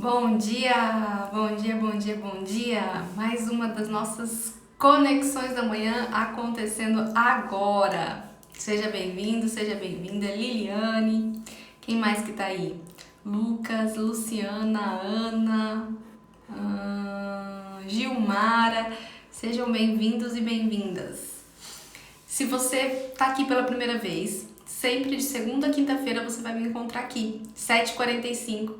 Bom dia, bom dia, bom dia, bom dia! Mais uma das nossas conexões da manhã acontecendo agora. Seja bem-vindo, seja bem-vinda, Liliane. Quem mais que tá aí? Lucas, Luciana, Ana, Gilmara. Sejam bem-vindos e bem-vindas. Se você tá aqui pela primeira vez, sempre de segunda a quinta-feira você vai me encontrar aqui, 7h45,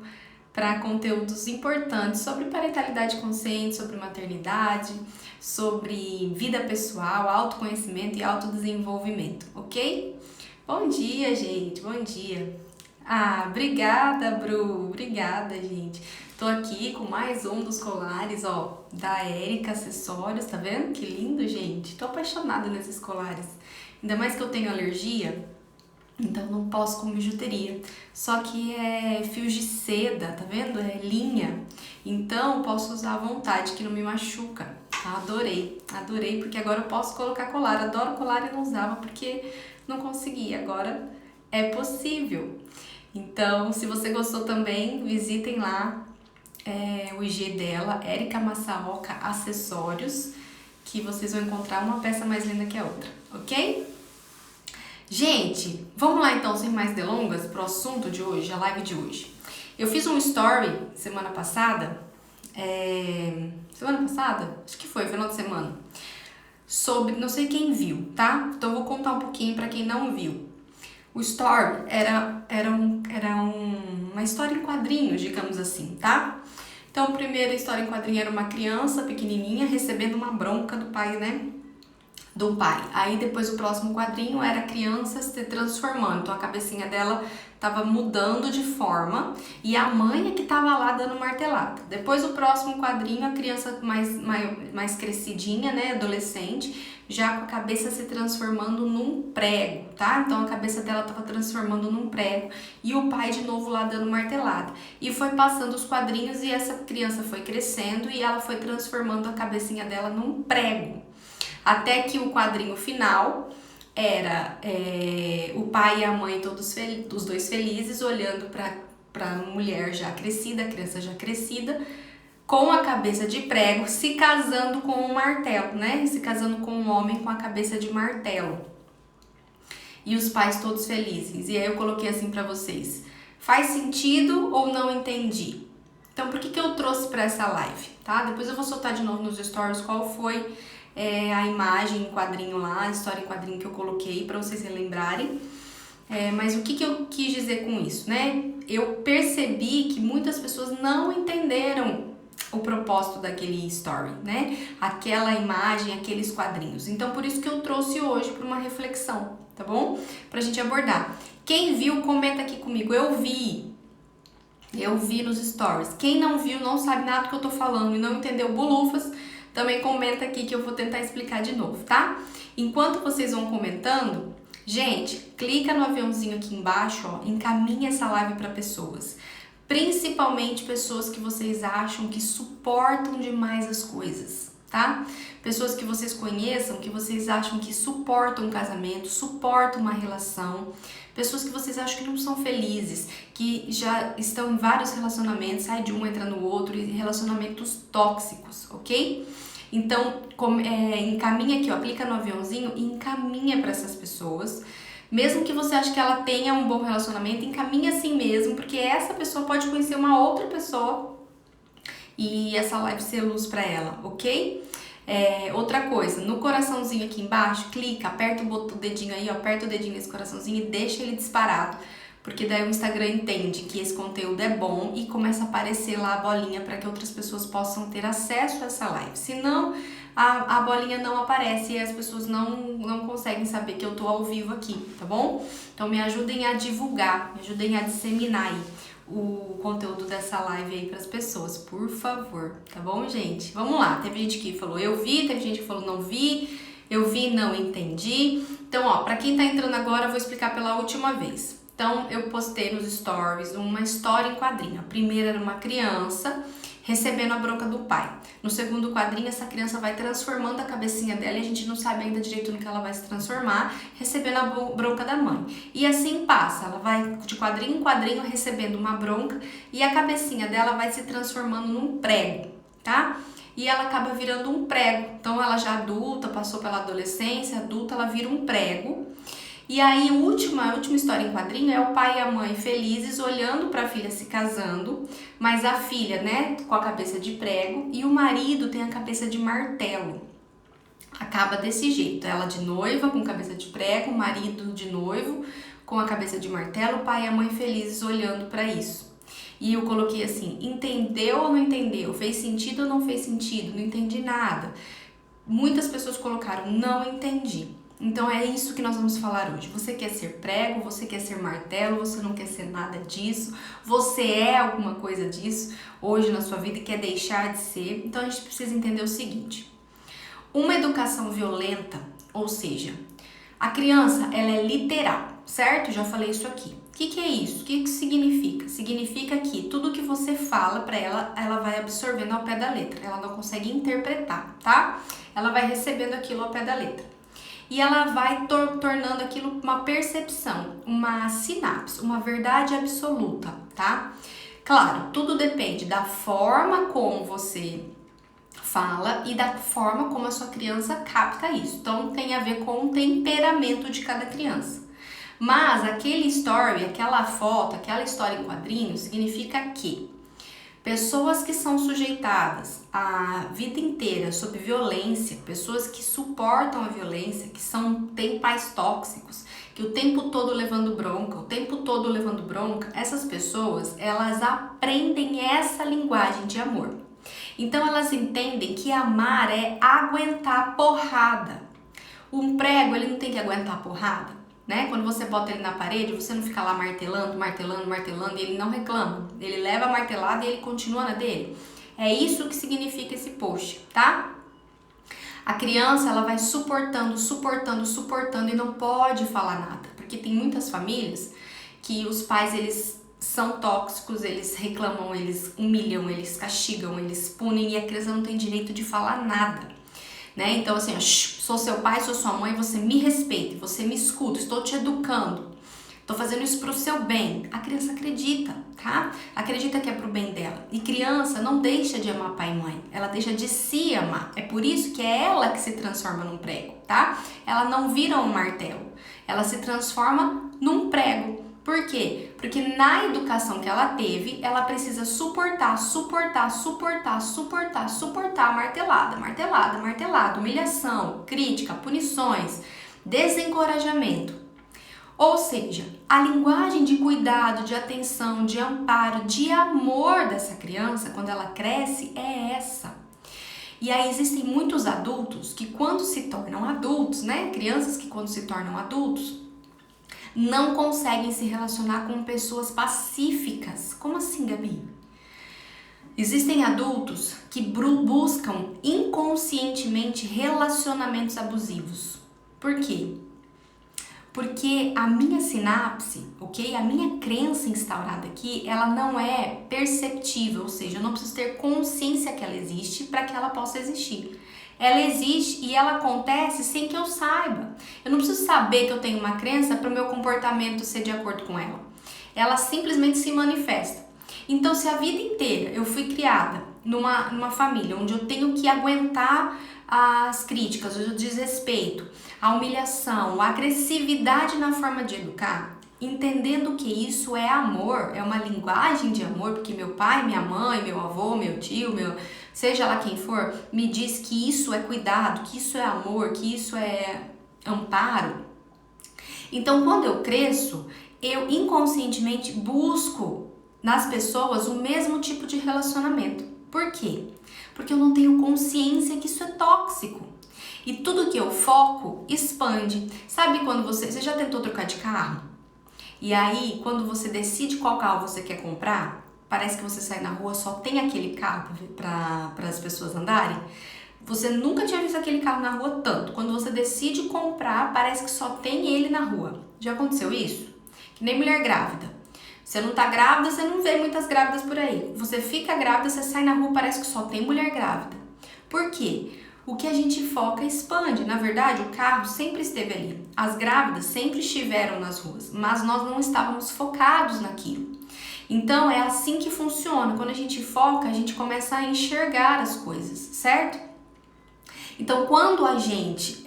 para conteúdos importantes sobre parentalidade consciente, sobre maternidade, sobre vida pessoal, autoconhecimento e autodesenvolvimento, ok? Bom dia, gente, bom dia. Obrigada, Bru, obrigada, gente. Tô aqui com mais um dos colares, ó, da Érica Acessórios, tá vendo? Que lindo, gente. Tô apaixonada nesses colares. Ainda mais que eu tenho alergia, então não posso com bijuteria. Só que é fios de seda, tá vendo? É linha. Então posso usar à vontade, que não me machuca. Adorei, adorei, porque agora eu posso colocar colar. Adoro colar e não usava porque não conseguia. Agora é possível. Então, se você gostou também, visitem lá o IG dela, Érica Massaoka Acessórios, que vocês vão encontrar uma peça mais linda que a outra, ok? Gente, vamos lá então, sem mais delongas, pro assunto de hoje, a live de hoje. Eu fiz um story semana passada, acho que foi final de semana, sobre, não sei quem viu, tá? Então eu vou contar um pouquinho pra quem não viu. O story era uma história em quadrinhos, digamos assim, tá? Então a primeira história em quadrinho era uma criança pequenininha recebendo uma bronca do pai, né? Do pai. Aí depois o próximo quadrinho era a criança se transformando, então a cabecinha dela tava mudando de forma e a mãe é que tava lá dando martelada. Depois o próximo quadrinho, a criança mais crescidinha, né, adolescente, já com a cabeça se transformando num prego, tá? Então a cabeça dela tava transformando num prego e o pai de novo lá dando martelada. E foi passando os quadrinhos e essa criança foi crescendo e ela foi transformando a cabecinha dela num prego. Até que o quadrinho final era o pai e a mãe os dois felizes, olhando para a mulher já crescida, a criança já crescida, com a cabeça de prego, se casando com um martelo, né? Se casando com um homem com a cabeça de martelo. E os pais todos felizes. E aí eu coloquei assim para vocês: faz sentido ou não entendi? Então por que eu trouxe para essa live, tá? Depois eu vou soltar de novo nos stories qual foi a imagem em quadrinho lá, a história em quadrinho que eu coloquei para vocês relembrarem. Mas o que eu quis dizer com isso, né? Eu percebi que muitas pessoas não entenderam o propósito daquele story, né? Aquela imagem, aqueles quadrinhos. Então, por isso que eu trouxe hoje para uma reflexão, tá bom? Pra gente abordar. Quem viu, comenta aqui comigo. Eu vi nos stories. Quem não viu, não sabe nada do que eu tô falando e não entendeu bolufas, também comenta aqui que eu vou tentar explicar de novo, tá? Enquanto vocês vão comentando, gente, clica no aviãozinho aqui embaixo, ó, encaminha essa live para pessoas. Principalmente pessoas que vocês acham que suportam demais as coisas, tá? Pessoas que vocês conheçam, que vocês acham que suportam um casamento, suportam uma relação. Pessoas que vocês acham que não são felizes, que já estão em vários relacionamentos, sai de um, entra no outro, e relacionamentos tóxicos, ok? Então, encaminha aqui, ó, clica no aviãozinho e encaminha para essas pessoas. Mesmo que você ache que ela tenha um bom relacionamento, encaminha assim mesmo, porque essa pessoa pode conhecer uma outra pessoa e essa live ser luz para ela, ok? Outra coisa, no coraçãozinho aqui embaixo, clica, aperta o dedinho aí, ó, aperta o dedinho nesse coraçãozinho e deixa ele disparado, porque daí o Instagram entende que esse conteúdo é bom e começa a aparecer lá a bolinha para que outras pessoas possam ter acesso a essa live. Senão, a bolinha não aparece e as pessoas não conseguem saber que eu tô ao vivo aqui, tá bom? Então me ajudem a divulgar, me ajudem a disseminar aí o conteúdo dessa live aí para as pessoas, por favor, tá bom, gente? Vamos lá, teve gente que falou eu vi, teve gente que falou não vi, eu vi não entendi. Então, ó, para quem tá entrando agora, eu vou explicar pela última vez. Então, eu postei nos stories uma história em quadrinho. A primeira era uma criança recebendo a bronca do pai. No segundo quadrinho, essa criança vai transformando a cabecinha dela e a gente não sabe ainda direito no que ela vai se transformar, recebendo a bronca da mãe. E assim passa, ela vai de quadrinho em quadrinho recebendo uma bronca e a cabecinha dela vai se transformando num prego, tá? E ela acaba virando um prego. Então ela já adulta, passou pela adolescência, adulta, ela vira um prego. E aí a última história em quadrinho é o pai e a mãe felizes olhando para a filha se casando, mas a filha, né, com a cabeça de prego e o marido tem a cabeça de martelo. Acaba desse jeito, ela de noiva com cabeça de prego, o marido de noivo com a cabeça de martelo, o pai e a mãe felizes olhando para isso. E eu coloquei assim, entendeu ou não entendeu? Fez sentido ou não fez sentido? Não entendi nada. Muitas pessoas colocaram, não entendi. Então é isso que nós vamos falar hoje. Você quer ser prego, você quer ser martelo, você não quer ser nada disso, você é alguma coisa disso hoje na sua vida e quer deixar de ser. Então a gente precisa entender o seguinte. Uma educação violenta, ou seja, a criança ela é literal, certo? Já falei isso aqui. O que é isso? O que significa? Significa que tudo que você fala para ela, ela vai absorvendo ao pé da letra. Ela não consegue interpretar, tá? Ela vai recebendo aquilo ao pé da letra. E ela vai tornando aquilo uma percepção, uma sinapse, uma verdade absoluta, tá? Claro, tudo depende da forma como você fala e da forma como a sua criança capta isso. Então, tem a ver com o temperamento de cada criança. Mas aquele story, aquela foto, aquela história em quadrinhos significa que pessoas que são sujeitadas a vida inteira sob violência, pessoas que suportam a violência, que têm pais tóxicos, que o tempo todo levando bronca, essas pessoas, elas aprendem essa linguagem de amor. Então elas entendem que amar é aguentar porrada. Um prego, ele não tem que aguentar porrada. Né? Quando você bota ele na parede, você não fica lá martelando e ele não reclama. Ele leva a martelada e ele continua na dele. É isso que significa esse post, tá? A criança, ela vai suportando e não pode falar nada. Porque tem muitas famílias que os pais, eles são tóxicos, eles reclamam, eles humilham, eles castigam, eles punem e a criança não tem direito de falar nada. Né? Então assim, sou seu pai, sou sua mãe, você me respeita, você me escuta, estou te educando, estou fazendo isso pro seu bem. A criança acredita, tá? Acredita que é pro bem dela. E criança não deixa de amar pai e mãe, ela deixa de se amar. É por isso que é ela que se transforma num prego, tá? Ela não vira um martelo, ela se transforma num prego. Por quê? Porque na educação que ela teve, ela precisa suportar martelada, humilhação, crítica, punições, desencorajamento. Ou seja, a linguagem de cuidado, de atenção, de amparo, de amor dessa criança, quando ela cresce, é essa. E aí existem muitos adultos que quando se tornam adultos, né? Crianças que quando se tornam adultos, não conseguem se relacionar com pessoas pacíficas. Como assim, Gabi? Existem adultos que buscam inconscientemente relacionamentos abusivos. Por quê? Porque a minha sinapse, ok? A minha crença instaurada aqui, ela não é perceptível, ou seja, eu não preciso ter consciência que ela existe para que ela possa existir. Ela existe e ela acontece sem que eu saiba. Eu não preciso saber que eu tenho uma crença para o meu comportamento ser de acordo com ela. Ela simplesmente se manifesta. Então, se a vida inteira eu fui criada numa família onde eu tenho que aguentar as críticas, o desrespeito, a humilhação, a agressividade na forma de educar, entendendo que isso é amor, é uma linguagem de amor, porque meu pai, minha mãe, meu avô, meu tio, seja lá quem for, me diz que isso é cuidado, que isso é amor, que isso é amparo. Então, quando eu cresço, eu inconscientemente busco nas pessoas o mesmo tipo de relacionamento. Por quê? Porque eu não tenho consciência que isso é tóxico. E tudo que eu foco expande. Sabe quando você já tentou trocar de carro? E aí, quando você decide qual carro você quer comprar, parece que você sai na rua, só tem aquele carro para as pessoas andarem. Você nunca tinha visto aquele carro na rua tanto. Quando você decide comprar, parece que só tem ele na rua. Já aconteceu isso? Que nem mulher grávida. Você não tá grávida, você não vê muitas grávidas por aí. Você fica grávida, você sai na rua, parece que só tem mulher grávida. Por quê? O que a gente foca expande. Na verdade, o carro sempre esteve ali. As grávidas sempre estiveram nas ruas, mas nós não estávamos focados naquilo. Então, é assim que funciona. Quando a gente foca, a gente começa a enxergar as coisas, certo? Então, quando a gente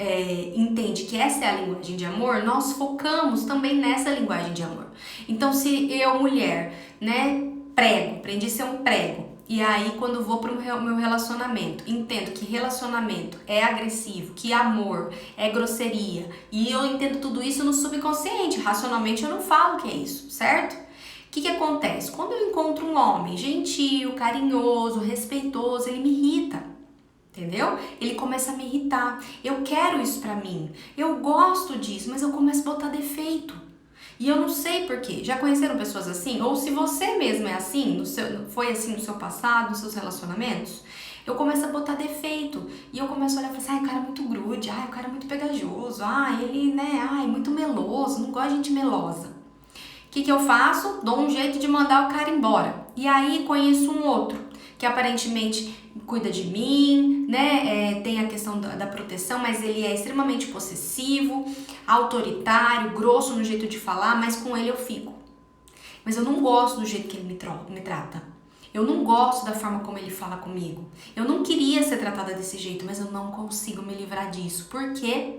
entende que essa é a linguagem de amor, nós focamos também nessa linguagem de amor. Então, se eu, mulher, né, aprendi a ser um prego, e aí quando vou para o meu relacionamento, entendo que relacionamento é agressivo, que amor é grosseria, e eu entendo tudo isso no subconsciente, racionalmente eu não falo que é isso, certo? O que acontece? Quando eu encontro um homem gentil, carinhoso, respeitoso, ele me irrita. Entendeu? Ele começa a me irritar. Eu quero isso pra mim. Eu gosto disso, mas eu começo a botar defeito. E eu não sei por quê. Já conheceram pessoas assim? Ou se você mesmo é assim, foi assim no seu passado, nos seus relacionamentos? Eu começo a botar defeito. E eu começo a olhar e falar assim, ai, o cara é muito grude, ai, o cara é muito pegajoso, ai, ele, né, ai, muito meloso, não gosto de gente melosa. O que eu faço? Dou um jeito de mandar o cara embora. E aí conheço um outro, que aparentemente cuida de mim, né? Tem a questão da proteção, mas ele é extremamente possessivo, autoritário, grosso no jeito de falar, mas com ele eu fico. Mas eu não gosto do jeito que ele me trata. Eu não gosto da forma como ele fala comigo. Eu não queria ser tratada desse jeito, mas eu não consigo me livrar disso. Por quê?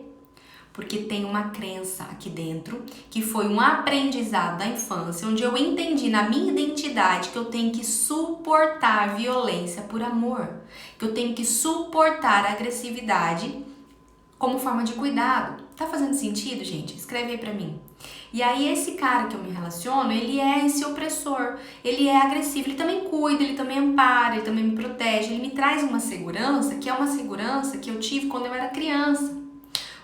Porque tem uma crença aqui dentro, que foi um aprendizado da infância, onde eu entendi na minha identidade que eu tenho que suportar a violência por amor, que eu tenho que suportar a agressividade como forma de cuidado. Tá fazendo sentido, gente? Escreve aí pra mim. E aí esse cara que eu me relaciono, ele é esse opressor, ele é agressivo, ele também cuida, ele também ampara, ele também me protege, ele me traz uma segurança, que é uma segurança que eu tive quando eu era criança.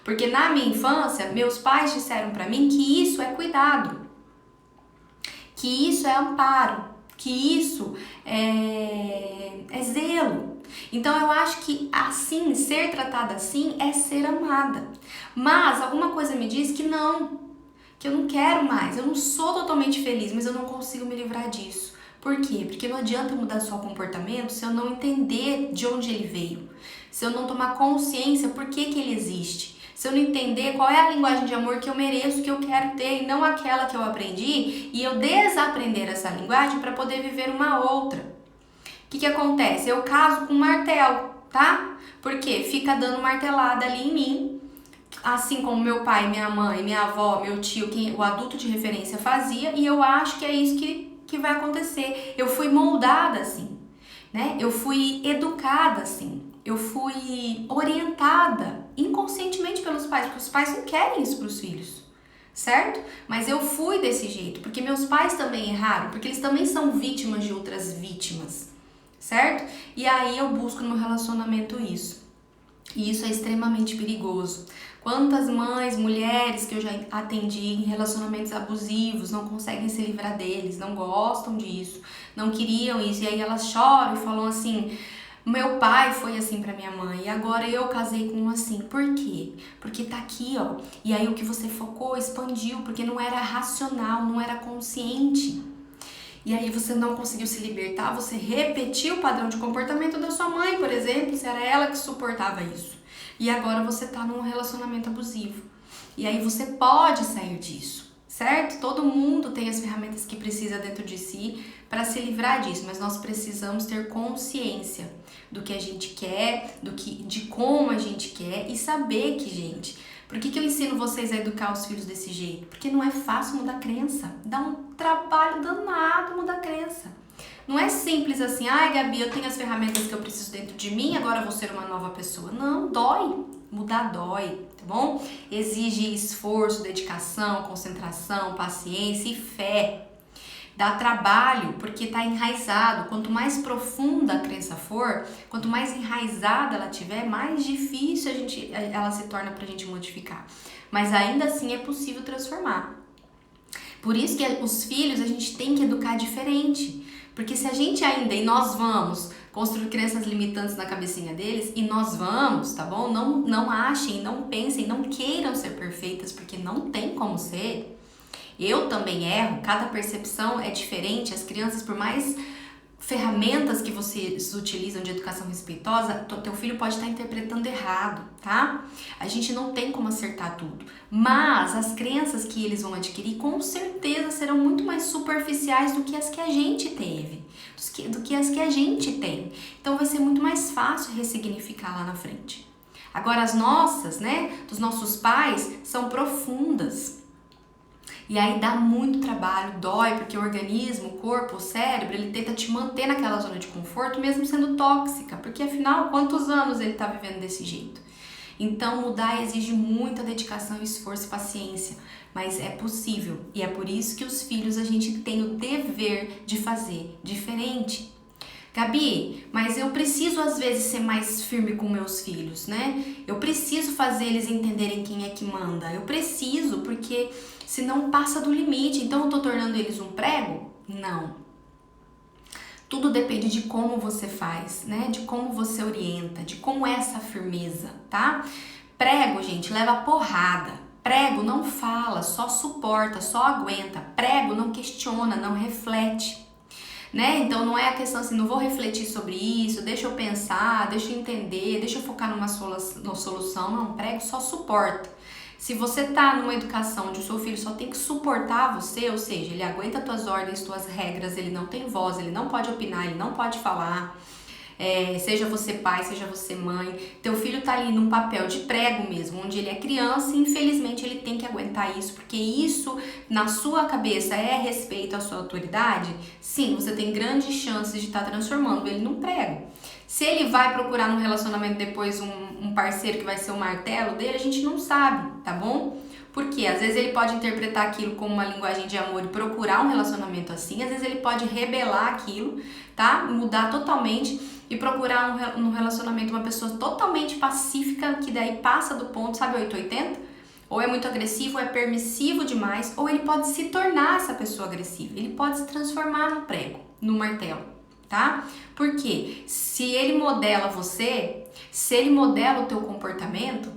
Porque na minha infância, meus pais disseram pra mim que isso é cuidado, que isso é amparo, que isso é zelo. Então eu acho que assim, ser tratada assim é ser amada. Mas alguma coisa me diz que não, que eu não quero mais, eu não sou totalmente feliz, mas eu não consigo me livrar disso. Por quê? Porque não adianta mudar só o comportamento se eu não entender de onde ele veio, se eu não tomar consciência por que ele existe. Se eu não entender qual é a linguagem de amor que eu mereço, que eu quero ter, e não aquela que eu aprendi, e eu desaprender essa linguagem para poder viver uma outra. O que acontece? Eu caso com um martelo, tá? Porque fica dando martelada ali em mim, assim como meu pai, minha mãe, minha avó, meu tio, o adulto de referência fazia, e eu acho que é isso que vai acontecer. Eu fui moldada assim, né? Eu fui educada assim. Eu fui orientada inconscientemente pelos pais, porque os pais não querem isso para os filhos, certo? Mas eu fui desse jeito, porque meus pais também erraram, porque eles também são vítimas de outras vítimas, certo? E aí eu busco no meu relacionamento isso. E isso é extremamente perigoso. Quantas mães, mulheres que eu já atendi em relacionamentos abusivos não conseguem se livrar deles, não gostam disso, não queriam isso, e aí elas choram e falam assim... Meu pai foi assim pra minha mãe e agora eu casei com um assim. Por quê? Porque tá aqui, ó. E aí o que você focou expandiu, porque não era racional, não era consciente. E aí você não conseguiu se libertar, você repetiu o padrão de comportamento da sua mãe, por exemplo, se era ela que suportava isso. E agora você tá num relacionamento abusivo. E aí você pode sair disso, certo? Todo mundo tem as ferramentas que precisa dentro de si para se livrar disso, mas nós precisamos ter consciência do que a gente quer, de como a gente quer e saber que, gente, por que eu ensino vocês a educar os filhos desse jeito? Porque não é fácil mudar crença, dá um trabalho danado mudar crença. Não é simples assim, ai Gabi, eu tenho as ferramentas que eu preciso dentro de mim, agora eu vou ser uma nova pessoa. Não, dói, mudar dói, tá bom? Exige esforço, dedicação, concentração, paciência e fé. Dá trabalho porque tá enraizado. Quanto mais profunda a crença for, quanto mais enraizada ela tiver, mais difícil ela se torna pra gente modificar. Mas ainda assim é possível transformar. Por isso que os filhos a gente tem que educar diferente. Porque se a gente ainda, e nós vamos construir crenças limitantes na cabecinha deles, e nós vamos, tá bom? Não achem, não pensem, não queiram ser perfeitas, porque não tem como ser. Eu também erro, cada percepção é diferente. As crianças, por mais ferramentas que vocês utilizam de educação respeitosa, teu filho pode estar interpretando errado, tá? A gente não tem como acertar tudo, mas as crenças que eles vão adquirir com certeza serão muito mais superficiais do que as que a gente teve, do que as que a gente tem. Então vai ser muito mais fácil ressignificar lá na frente. Agora as nossas, né, dos nossos pais, são profundas. E aí dá muito trabalho, dói, porque o organismo, o corpo, o cérebro, ele tenta te manter naquela zona de conforto, mesmo sendo tóxica, porque afinal, quantos anos ele tá vivendo desse jeito? Então, mudar exige muita dedicação, esforço e paciência, mas é possível. E é por isso que os filhos a gente tem o dever de fazer diferente. Gabi, mas eu preciso às vezes ser mais firme com meus filhos, né? Eu preciso fazer eles entenderem quem é que manda. Eu preciso, porque senão passa do limite. Então eu tô tornando eles um prego? Não. Tudo depende de como você faz, né? De como você orienta, de como é essa firmeza, tá? Prego, gente, leva porrada. Prego não fala, só suporta, só aguenta. Prego não questiona, não reflete. Né? Então não é a questão assim, não vou refletir sobre isso, deixa eu pensar, deixa eu entender, deixa eu focar numa solução. Não, prego só suporta. Se você tá numa educação onde o seu filho só tem que suportar você, ou seja, ele aguenta tuas ordens, tuas regras, ele não tem voz, ele não pode opinar, ele não pode falar, seja você pai, seja você mãe, teu filho tá ali num papel de prego mesmo, onde ele é criança e infelizmente ele tem que aguentar isso, porque isso na sua cabeça é respeito à sua autoridade, sim, você tem grandes chances de estar transformando ele num prego. Se ele vai procurar num relacionamento depois um parceiro que vai ser o martelo dele, a gente não sabe, tá bom? Porque às vezes ele pode interpretar aquilo como uma linguagem de amor e procurar um relacionamento assim, às vezes ele pode rebelar aquilo, tá? Mudar totalmente e procurar um relacionamento uma pessoa totalmente pacífica, que daí passa do ponto, sabe, 880? Ou é muito agressivo, ou é permissivo demais, ou ele pode se tornar essa pessoa agressiva, ele pode se transformar no prego, no martelo, tá? Porque se ele modela você, se ele modela o teu comportamento,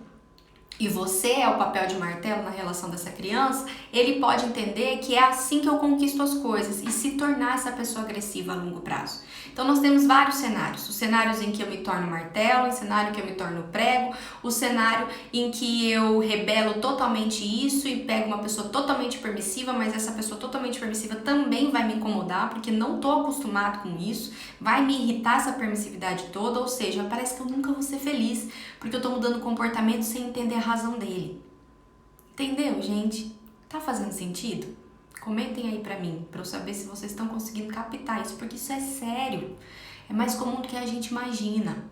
e você é o papel de martelo na relação dessa criança, ele pode entender que é assim que eu conquisto as coisas e se tornar essa pessoa agressiva a longo prazo. Então nós temos vários cenários. Os cenários em que eu me torno martelo, o cenário que eu me torno prego, o cenário em que eu rebelo totalmente isso e pego uma pessoa totalmente permissiva, mas essa pessoa totalmente permissiva também vai me incomodar, porque não estou acostumado com isso, vai me irritar essa permissividade toda, ou seja, parece que eu nunca vou ser feliz, porque eu estou mudando o comportamento sem entender a razão dele. Entendeu, gente? Tá fazendo sentido? Comentem aí pra mim, pra eu saber se vocês estão conseguindo captar isso, porque isso é sério. É mais comum do que a gente imagina,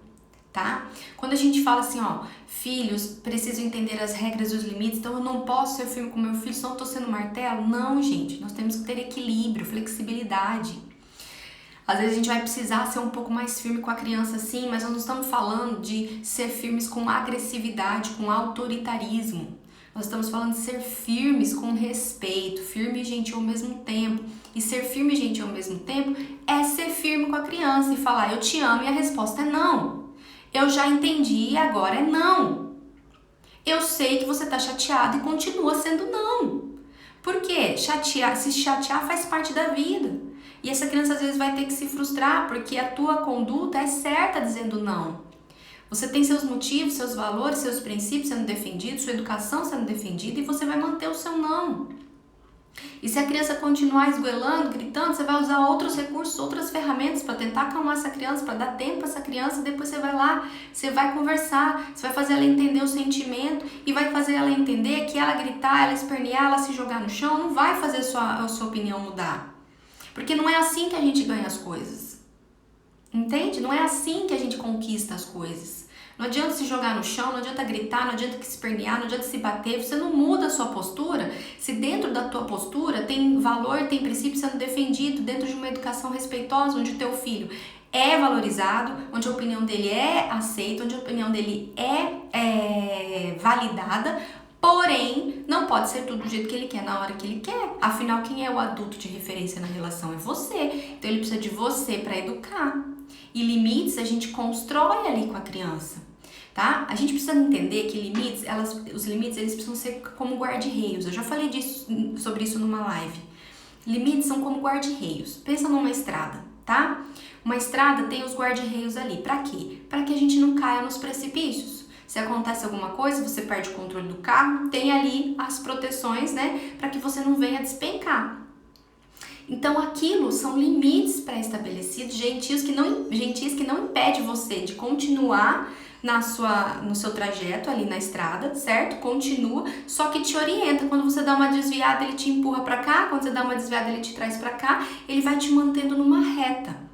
tá? Quando a gente fala assim, ó, filhos precisam entender as regras e os limites, então eu não posso ser firme com meu filho, só tô sendo martelo. Não, gente, nós temos que ter equilíbrio, flexibilidade. Às vezes a gente vai precisar ser um pouco mais firme com a criança, sim, mas nós não estamos falando de ser firmes com agressividade, com autoritarismo. Nós estamos falando de ser firmes com respeito, firme e gentil ao mesmo tempo. E ser firme e gentil ao mesmo tempo é ser firme com a criança e falar, eu te amo, e a resposta é não. Eu já entendi e agora é não. Eu sei que você está chateado e continua sendo não. Por quê? Se chatear faz parte da vida. E essa criança às vezes vai ter que se frustrar porque a tua conduta é certa dizendo não. Você tem seus motivos, seus valores, seus princípios sendo defendidos, sua educação sendo defendida e você vai manter o seu não. E se a criança continuar esgoelando, gritando, você vai usar outros recursos, outras ferramentas para tentar acalmar essa criança, para dar tempo para essa criança, depois você vai lá, você vai conversar, você vai fazer ela entender o sentimento e vai fazer ela entender que ela gritar, ela espernear, ela se jogar no chão, não vai fazer a sua opinião mudar. Porque não é assim que a gente ganha as coisas. Entende? Não é assim que a gente conquista as coisas. Não adianta se jogar no chão, não adianta gritar, não adianta se espernear, não adianta se bater. Você não muda a sua postura se dentro da tua postura tem valor, tem princípio sendo defendido dentro de uma educação respeitosa, onde o teu filho é valorizado, onde a opinião dele é aceita, onde a opinião dele é validada. Porém, não pode ser tudo do jeito que ele quer, na hora que ele quer. Afinal, quem é o adulto de referência na relação? É você. Então, ele precisa de você para educar. E limites a gente constrói ali com a criança. tá? A gente precisa entender que limites, os limites eles precisam ser como guarda-reios. Eu já falei sobre isso numa live. Limites são como guarda-reios. Pensa numa estrada, tá? Uma estrada tem os guarda-reios ali. Pra quê? Pra que a gente não caia nos precipícios. Se acontece alguma coisa, você perde o controle do carro, tem ali as proteções, né? Pra que você não venha despencar. Então, aquilo são limites pré-estabelecidos, gentis que não impede você de continuar no seu trajeto ali na estrada, certo? Continua, só que te orienta. Quando você dá uma desviada, ele te empurra para cá. Quando você dá uma desviada, ele te traz para cá. Ele vai te mantendo numa reta.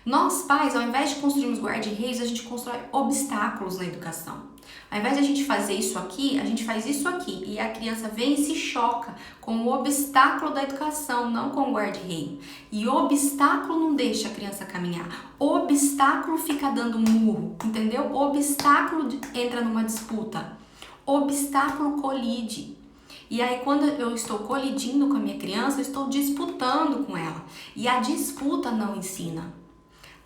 Nós, pais, ao invés de construirmos guarda-reios, a gente constrói obstáculos na educação. Ao invés de a gente fazer isso aqui, a gente faz isso aqui. E a criança vem e se choca com o obstáculo da educação, não com o guarda-reio. E o obstáculo não deixa a criança caminhar. O obstáculo fica dando murro, entendeu? O obstáculo entra numa disputa. O obstáculo colide. E aí, quando eu estou colidindo com a minha criança, eu estou disputando com ela. E a disputa não ensina.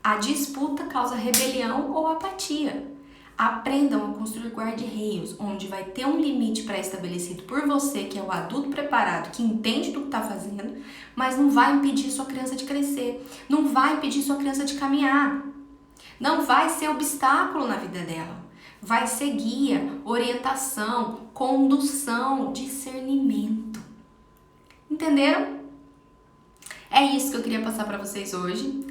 A disputa causa rebelião ou apatia. Aprendam a construir guarda-reios, onde vai ter um limite pré-estabelecido por você, que é o adulto preparado, que entende do que está fazendo, mas não vai impedir sua criança de crescer, não vai impedir sua criança de caminhar, não vai ser obstáculo na vida dela. Vai ser guia, orientação, condução, discernimento. Entenderam? É isso que eu queria passar para vocês hoje.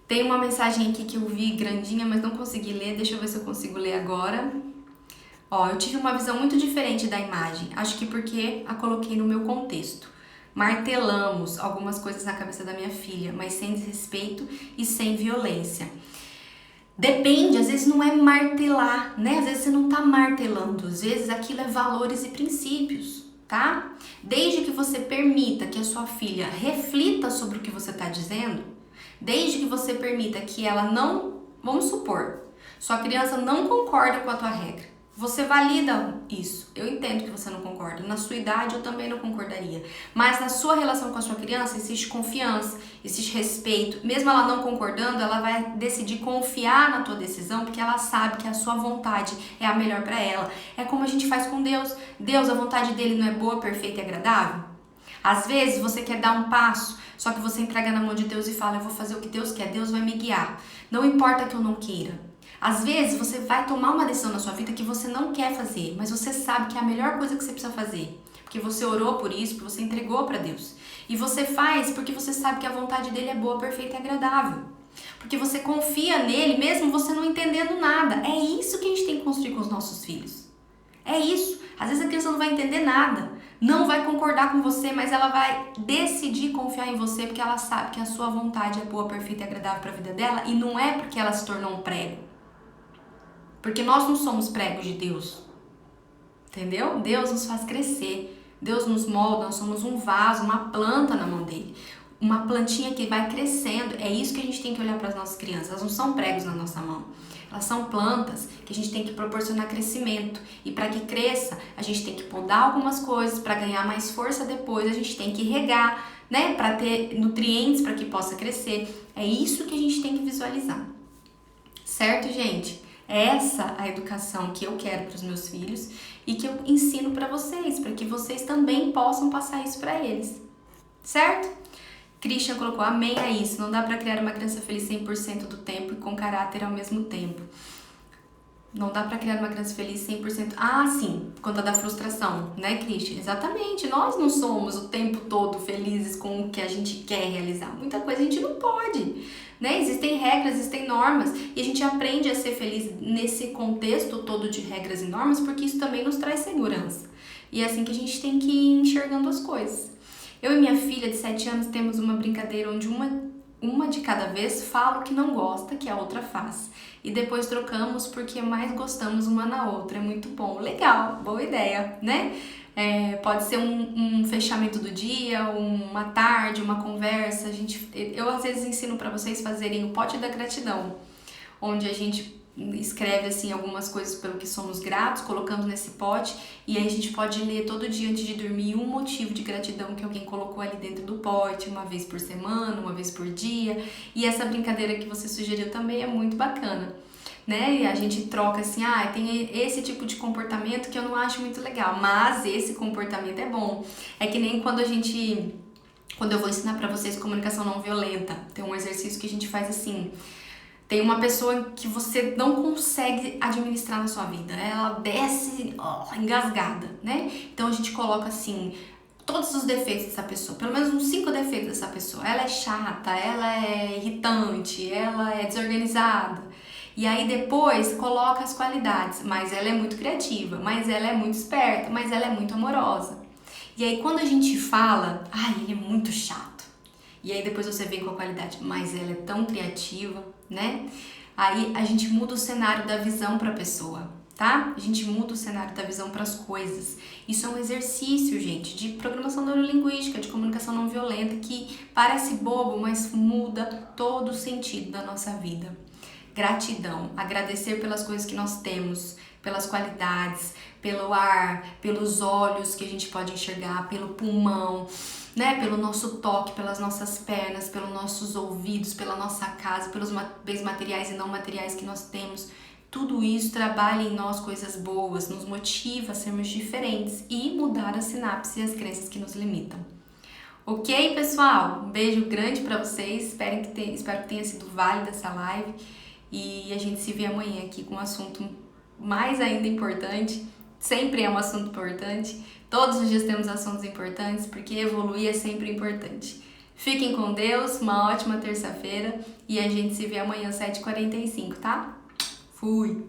Tem uma mensagem aqui que eu vi grandinha, mas não consegui ler. Deixa eu ver se eu consigo ler agora. Ó, eu tive uma visão muito diferente da imagem. Acho que porque a coloquei no meu contexto. Martelamos algumas coisas na cabeça da minha filha, mas sem desrespeito e sem violência. Depende, às vezes não é martelar, né? Às vezes você não tá martelando. Às vezes aquilo é valores e princípios, tá? Desde que você permita que a sua filha reflita sobre o que você tá dizendo, desde que você permita que ela não, vamos supor, sua criança não concorda com a tua regra. Você valida isso. Eu entendo que você não concorda. Na sua idade eu também não concordaria. Mas na sua relação com a sua criança existe confiança, existe respeito. Mesmo ela não concordando, ela vai decidir confiar na tua decisão, porque ela sabe que a sua vontade é a melhor para ela. É como a gente faz com Deus. Deus, a vontade dele não é boa, perfeita e agradável? Às vezes você quer dar um passo, só que você entrega na mão de Deus e fala, eu vou fazer o que Deus quer, Deus vai me guiar. Não importa que eu não queira. Às vezes você vai tomar uma decisão na sua vida que você não quer fazer, mas você sabe que é a melhor coisa que você precisa fazer. Porque você orou por isso, porque você entregou para Deus. E você faz porque você sabe que a vontade dele é boa, perfeita e agradável. Porque você confia nele, mesmo você não entendendo nada. É isso que a gente tem que construir com os nossos filhos. É isso. Às vezes a criança não vai entender nada, não vai concordar com você, mas ela vai decidir confiar em você porque ela sabe que a sua vontade é boa, perfeita e agradável para a vida dela, e não é porque ela se tornou um prego. Porque nós não somos pregos de Deus. Entendeu? Deus nos faz crescer. Deus nos molda, nós somos um vaso, uma planta na mão dele. Uma plantinha que vai crescendo. É isso que a gente tem que olhar para as nossas crianças. Elas não são pregos na nossa mão. Elas são plantas que a gente tem que proporcionar crescimento. E para que cresça, a gente tem que podar algumas coisas para ganhar mais força depois. A gente tem que regar, né? Para ter nutrientes para que possa crescer. É isso que a gente tem que visualizar. Certo, gente? É essa a educação que eu quero para os meus filhos e que eu ensino para vocês, para que vocês também possam passar isso para eles. Certo? Christian colocou, amém a isso. Não dá para criar uma criança feliz 100% do tempo e com caráter ao mesmo tempo. Não dá para criar uma criança feliz 100%. Ah, sim, por conta da frustração, né, Christian? Exatamente. Nós não somos o tempo todo felizes com o que a gente quer realizar. Muita coisa a gente não pode, né? Existem regras, existem normas e a gente aprende a ser feliz nesse contexto todo de regras e normas porque isso também nos traz segurança. E é assim que a gente tem que ir enxergando as coisas. Eu e minha filha de 7 anos temos uma brincadeira onde uma de cada vez fala o que não gosta, que a outra faz. E depois trocamos porque mais gostamos uma na outra. É muito bom. Legal, boa ideia, né? Pode ser um fechamento do dia, uma tarde, uma conversa. Eu às vezes ensino para vocês fazerem o pote da gratidão, onde a gente escreve assim algumas coisas pelo que somos gratos, colocamos nesse pote e aí a gente pode ler todo dia antes de dormir um motivo de gratidão que alguém colocou ali dentro do pote, uma vez por semana, uma vez por dia. E essa brincadeira que você sugeriu também é muito bacana. né? E a gente troca assim, tem esse tipo de comportamento que eu não acho muito legal, mas esse comportamento é bom. É que nem quando eu vou ensinar pra vocês comunicação não violenta, tem um exercício que a gente faz assim. Tem uma pessoa que você não consegue administrar na sua vida, ela desce engasgada, né? Então a gente coloca assim, todos os defeitos dessa pessoa, pelo menos uns 5 defeitos dessa pessoa. Ela é chata, ela é irritante, ela é desorganizada. E aí depois coloca as qualidades, mas ela é muito criativa, mas ela é muito esperta, mas ela é muito amorosa. E aí quando a gente fala, ele é muito chato. E aí depois você vem com a qualidade, mas ela é tão criativa, né? Aí a gente muda o cenário da visão para a pessoa, tá? A gente muda o cenário da visão para as coisas. Isso é um exercício, gente, de programação neurolinguística, de comunicação não violenta, que parece bobo, mas muda todo o sentido da nossa vida. Gratidão, agradecer pelas coisas que nós temos, pelas qualidades, pelo ar, pelos olhos que a gente pode enxergar, pelo pulmão, né? Pelo nosso toque, pelas nossas pernas, pelos nossos ouvidos, pela nossa casa, pelos bens materiais e não materiais que nós temos. Tudo isso trabalha em nós coisas boas, nos motiva a sermos diferentes e mudar as sinapses e as crenças que nos limitam. Ok, pessoal? Um beijo grande para vocês, espero que tenha sido válida essa live e a gente se vê amanhã aqui com um assunto mais ainda importante. Sempre é um assunto importante, todos os dias temos assuntos importantes, porque evoluir é sempre importante. Fiquem com Deus, uma ótima terça-feira e a gente se vê amanhã às 7h45, tá? Fui!